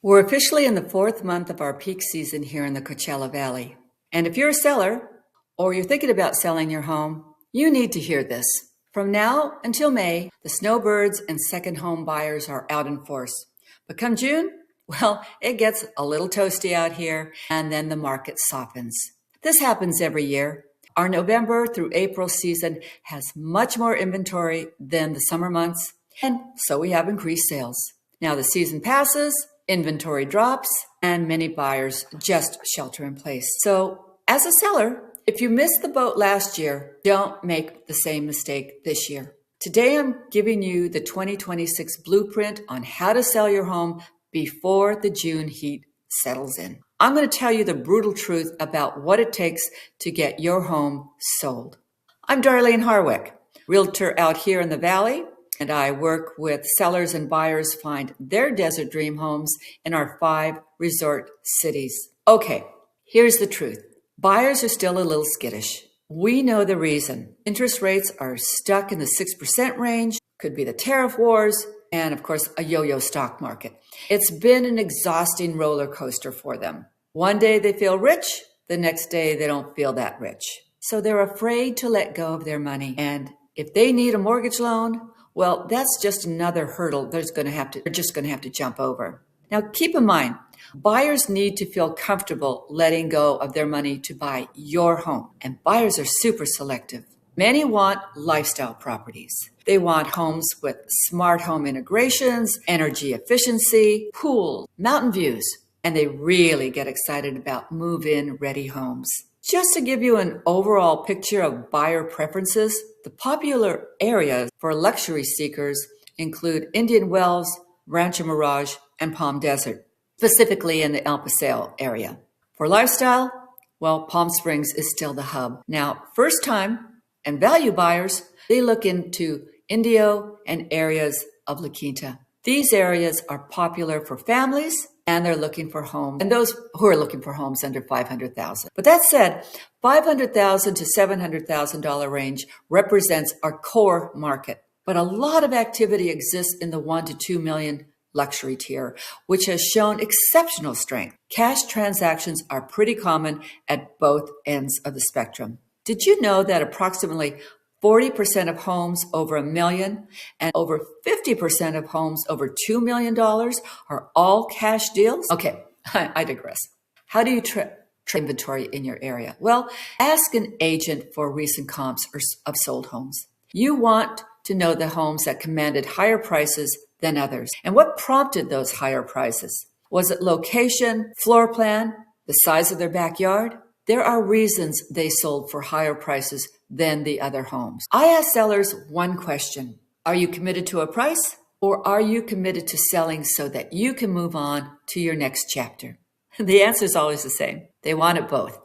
We're officially in the fourth month of our peak season here in the Coachella Valley. And if you're a seller or you're thinking about selling your home, you need to hear this. From now until May, the snowbirds and second home buyers are out in force. But come June, well, it gets a little toasty out here and then the market softens. This happens every year. Our November through April season has much more inventory than the summer months, and so we have increased sales. Now the season passes, inventory drops, and many buyers just shelter in place. So as a seller, if you missed the boat last year, don't make the same mistake this year. Today, I'm giving you the 2026 blueprint on how to sell your home before the June heat settles in. I'm going to tell you the brutal truth about what it takes to get your home sold. I'm Darlene Harwick, realtor out here in the Valley, and I work with sellers and buyers find their desert dream homes in our 5 resort cities. Okay, here's the truth. Buyers are still a little skittish. We know the reason. Interest rates are stuck in the 6% range, could be the tariff wars, and of course, a yo-yo stock market. It's been an exhausting roller coaster for them. One day they feel rich, the next day they don't feel that rich. So they're afraid to let go of their money. And if they need a mortgage loan, well, that's just another hurdle they're just going to have to jump over. Now, keep in mind, buyers need to feel comfortable letting go of their money to buy your home. And buyers are super selective. Many want lifestyle properties. They want homes with smart home integrations, energy efficiency, pool, mountain views, and they really get excited about move-in ready homes. Just to give you an overall picture of buyer preferences, the popular areas for luxury seekers include Indian Wells, Rancho Mirage, and Palm Desert, specifically in the El Paseo area. For lifestyle, well, Palm Springs is still the hub. Now, first time and value buyers, they look into Indio and areas of La Quinta. These areas are popular for families and they're looking for homes, and those who are looking for homes under $500,000. But that said, $500,000 to $700,000 range represents our core market. But a lot of activity exists in the $1 to $2 million luxury tier, which has shown exceptional strength. Cash transactions are pretty common at both ends of the spectrum. Did you know that approximately 40% of homes over $1 million and over 50% of homes over $2 million are all cash deals? Okay, I digress. How do you track inventory in your area? Well, ask an agent for recent comps of sold homes. You want to know the homes that commanded higher prices than others. And what prompted those higher prices? Was it location, floor plan, the size of their backyard? There are reasons they sold for higher prices than the other homes. I ask sellers one question. Are you committed to a price, or are you committed to selling so that you can move on to your next chapter? The answer is always the same. They want it both.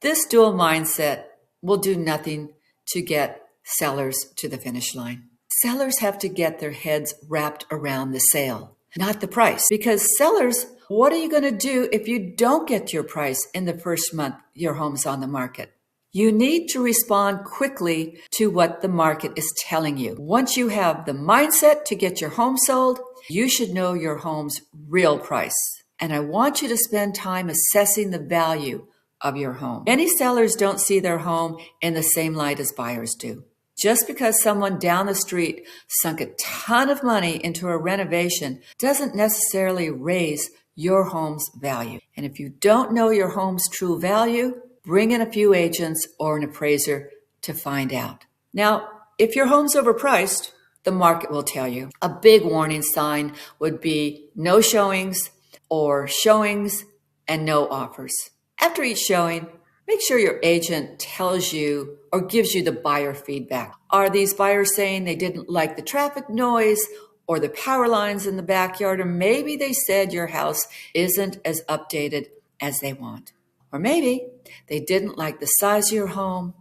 This dual mindset will do nothing to get sellers to the finish line. Sellers have to get their heads wrapped around the sale, not the price. Because sellers, what are you going to do if you don't get your price in the first month your home's on the market? You need to respond quickly to what the market is telling you. Once you have the mindset to get your home sold, you should know your home's real price. And I want you to spend time assessing the value of your home. Many sellers don't see their home in the same light as buyers do. Just because someone down the street sunk a ton of money into a renovation doesn't necessarily raise your home's value. And if you don't know your home's true value, bring in a few agents or an appraiser to find out. Now, if your home's overpriced, the market will tell you. A big warning sign would be no showings or showings and no offers. After each showing, make sure your agent tells you or gives you the buyer feedback. Are these buyers saying they didn't like the traffic noise or the power lines in the backyard, or maybe they said your house isn't as updated as they want? Or maybe they didn't like the size of your home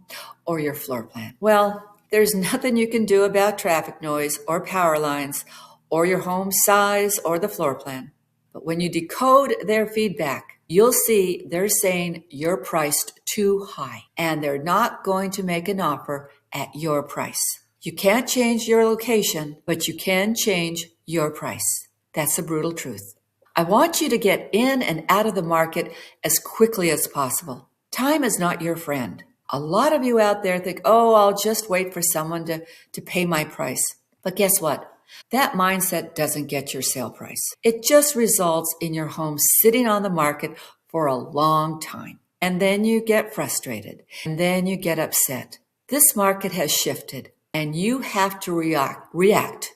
or your floor plan. Well, there's nothing you can do about traffic noise or power lines or your home size or the floor plan. But when you decode their feedback, you'll see they're saying you're priced too high and they're not going to make an offer at your price. You can't change your location, but you can change your price. That's the brutal truth. I want you to get in and out of the market as quickly as possible. Time is not your friend. A lot of you out there think, oh, I'll just wait for someone to pay my price. But guess what? That mindset doesn't get your sale price. It just results in your home sitting on the market for a long time. And then you get frustrated. And then you get upset. This market has shifted, and you have to react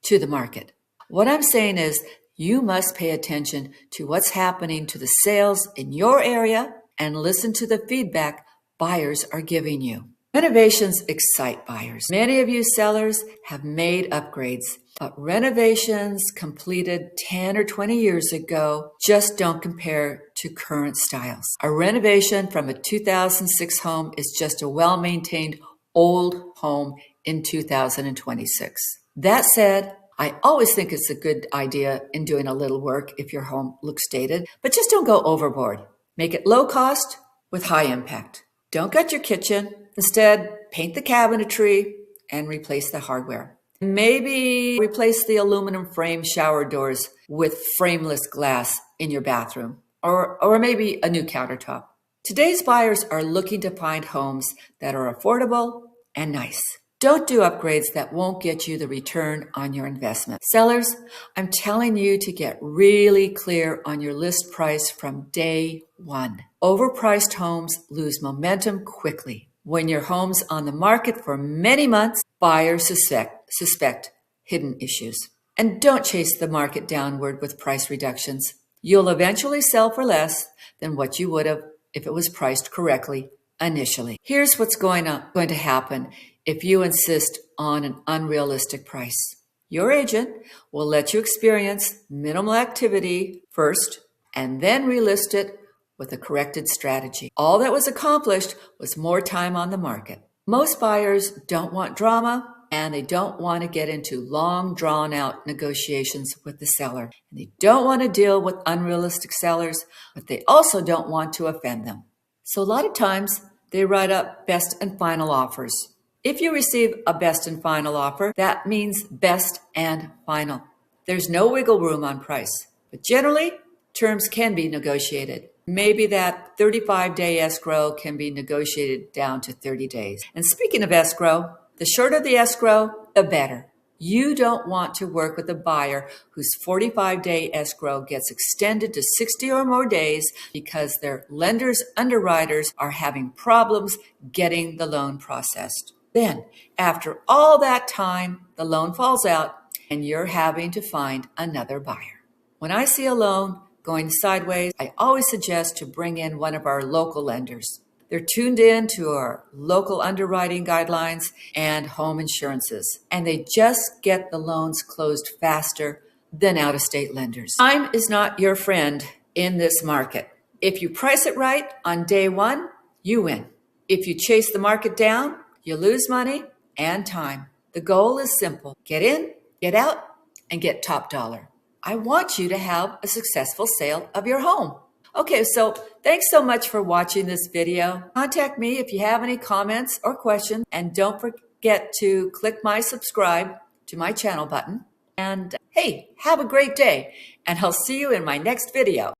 to the market. What I'm saying is you must pay attention to what's happening to the sales in your area and listen to the feedback buyers are giving you. Renovations excite buyers. Many of you sellers have made upgrades, but renovations completed 10 or 20 years ago just don't compare to current styles. A renovation from a 2006 home is just a well-maintained old home in 2026. That said, I always think it's a good idea in doing a little work if your home looks dated, but just don't go overboard. Make it low cost with high impact. Don't gut your kitchen. Instead, paint the cabinetry and replace the hardware. Maybe replace the aluminum frame shower doors with frameless glass in your bathroom, or maybe a new countertop. Today's buyers are looking to find homes that are affordable and nice. Don't do upgrades that won't get you the return on your investment. Sellers, I'm telling you to get really clear on your list price from day one. Overpriced homes lose momentum quickly. When your home's on the market for many months, buyers suspect hidden issues. And don't chase the market downward with price reductions. You'll eventually sell for less than what you would have if it was priced correctly initially. Here's what's going to happen if you insist on an unrealistic price. Your agent will let you experience minimal activity first and then relist it with a corrected strategy. All that was accomplished was more time on the market. Most buyers don't want drama, and they don't want to get into long, drawn-out negotiations with the seller. And they don't want to deal with unrealistic sellers, but they also don't want to offend them. So a lot of times, they write up best and final offers. If you receive a best and final offer, that means best and final. There's no wiggle room on price, but generally, terms can be negotiated. Maybe that 35-day escrow can be negotiated down to 30 days. And speaking of escrow, the shorter the escrow, the better. You don't want to work with a buyer whose 45-day escrow gets extended to 60 or more days because their lender's underwriters are having problems getting the loan processed. Then, after all that time, the loan falls out and you're having to find another buyer. When I see a loan going sideways, I always suggest to bring in one of our local lenders. They're tuned in to our local underwriting guidelines and home insurances, and they just get the loans closed faster than out-of-state lenders. Time is not your friend in this market. If you price it right on day one, you win. If you chase the market down, you lose money and time. The goal is simple. Get in, get out, and get top dollar. I want you to have a successful sale of your home. Okay, so thanks so much for watching this video. Contact me if you have any comments or questions, and don't forget to click my subscribe to my channel button. And hey, have a great day, and I'll see you in my next video.